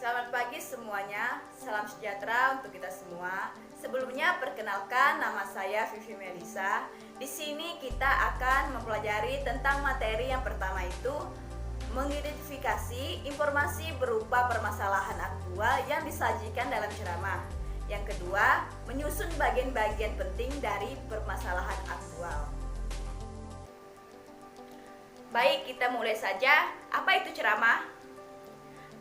Selamat pagi semuanya, salam sejahtera untuk kita semua. Sebelumnya perkenalkan, nama saya Vivi Melisa. Di sini kita akan mempelajari tentang materi yang pertama itu mengidentifikasi informasi berupa permasalahan aktual yang disajikan dalam ceramah. Yang kedua, menyusun bagian-bagian penting dari permasalahan aktual. Baik, kita mulai saja. Apa itu ceramah?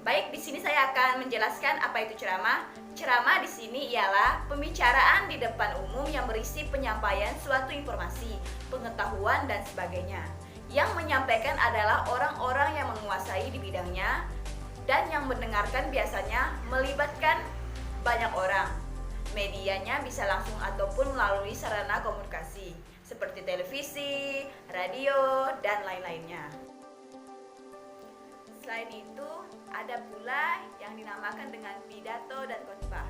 Baik, di sini saya akan menjelaskan apa itu ceramah. Ceramah di sini ialah pembicaraan di depan umum yang berisi penyampaian suatu informasi, pengetahuan, dan sebagainya. Yang menyampaikan adalah orang-orang yang menguasai di bidangnya, dan yang mendengarkan biasanya melibatkan banyak orang. Medianya bisa langsung ataupun melalui sarana komunikasi, seperti televisi, radio, dan lain-lainnya. Selain itu, ada pula yang dinamakan dengan pidato dan khotbah.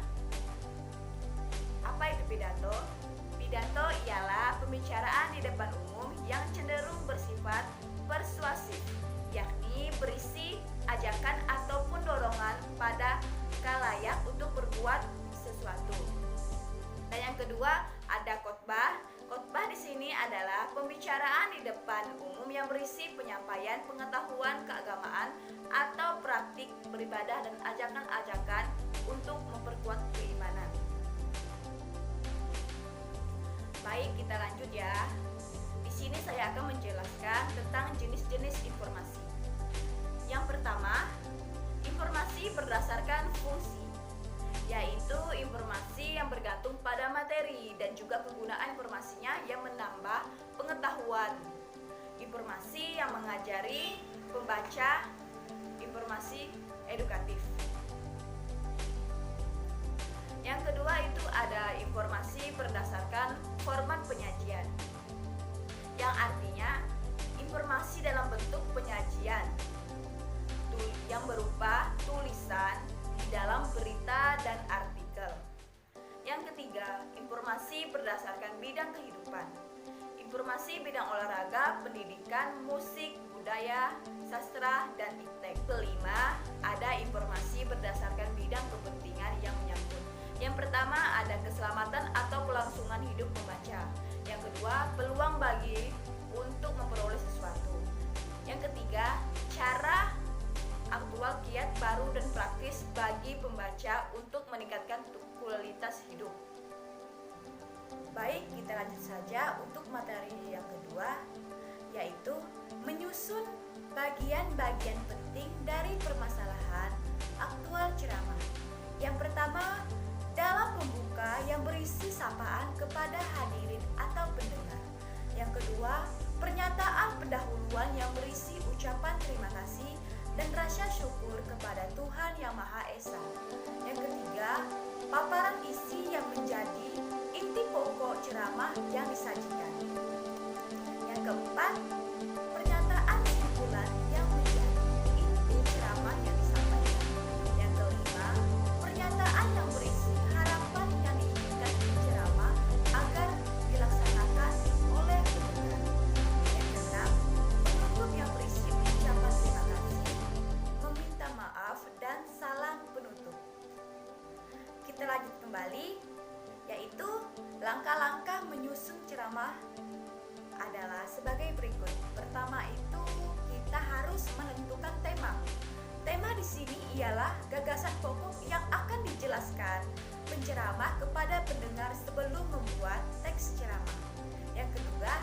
Apa itu pidato? Pidato ialah pembicaraan di depan umum yang cenderung bersifat persuasif, yakni berisi ajakan ataupun dorongan pada khalayak untuk berbuat sesuatu. Dan yang kedua, ada khotbah. Khotbah di sini adalah pembicaraan di depan umum yang berisi penyampaian pengetahuan keagamaan atau praktik beribadah dan ajakan-ajakan untuk memperkuat keimanan. Baik, kita lanjut ya. Di sini saya akan menjelaskan tentang jenis-jenis informasi. Yang pertama, informasi berdasarkan fungsi, yaitu informasi yang bergantung pada materi dan juga penggunaan informasinya yang menambah pengetahuan. Informasi yang mengajari pembaca, informasi edukatif. Yang kedua itu ada informasi berdasarkan format penyajian, yang artinya informasi dalam bentuk penyajian yang berupa tulisan di dalam berita dan artikel. Yang ketiga, informasi berdasarkan bidang kehidupan. Informasi bidang olahraga, pendidikan, musik, budaya, sastra, dan iptek. Kelima, ada informasi berdasarkan bidang kepentingan yang menyangkut. Yang pertama, ada keselamatan atau kelangsungan hidup pembaca. Yang kedua, peluang bagi untuk memperoleh sesuatu. Yang ketiga, cara aktual, kiat baru dan praktis bagi pembaca untuk meningkatkan kualitas hidup. Baik, kita lanjut saja untuk materi yang kedua, yaitu menyusun bagian-bagian penting dari permasalahan aktual ceramah. Yang pertama, dalam pembuka yang berisi sapaan kepada hadirin atau pendengar. Yang kedua, pernyataan pendahuluan yang berisi ucapan terima kasih dan rasa syukur kepada Tuhan Yang Maha Esa. Yang ketiga, paparan isi yang menjadi inti pokok ceramah yang disajikan. Yang keempat, pernyataan simpulan yang menjadi inti ceramah yang disampaikan. Yang kelima, pernyataan yang berisi harapan yang diinginkan di ceramah agar dilaksanakan oleh pendengar. Yang keenam, penutup yang berisi ucapan terima kasih, meminta maaf, dan salam penutup. Kita lanjut kembali, yaitu langkah-langkah menyusun ceramah adalah sebagai berikut. Pertama itu kita harus menentukan tema. Tema di sini ialah gagasan pokok yang akan dijelaskan penceramah kepada pendengar sebelum membuat teks ceramah. Yang kedua,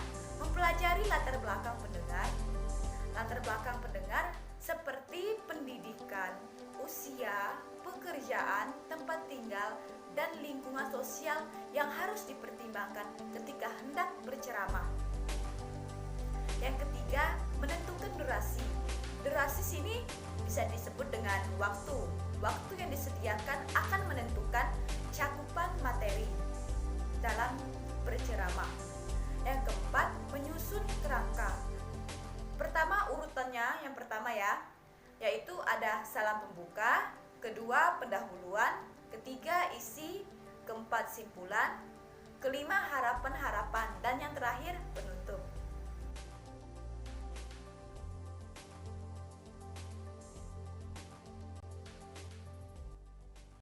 mempelajari latar belakang pendengar. Latar belakang pendengar seperti pendidikan, usia, pekerjaan, tempat tinggal, dan lingkungan sosial yang harus dipertimbangkan ketika hendak berceramah. Yang ketiga, menentukan durasi. Durasi sini bisa disebut dengan waktu. Waktu yang disediakan akan menentukan cakupan materi dalam berceramah. Yang keempat, menyusun kerangka. Pertama urutannya, yang pertama ya, yaitu ada salam pembuka, kedua pendahuluan, ketiga isi, keempat simpulan, kelima harapan-harapan, dan yang terakhir penutup.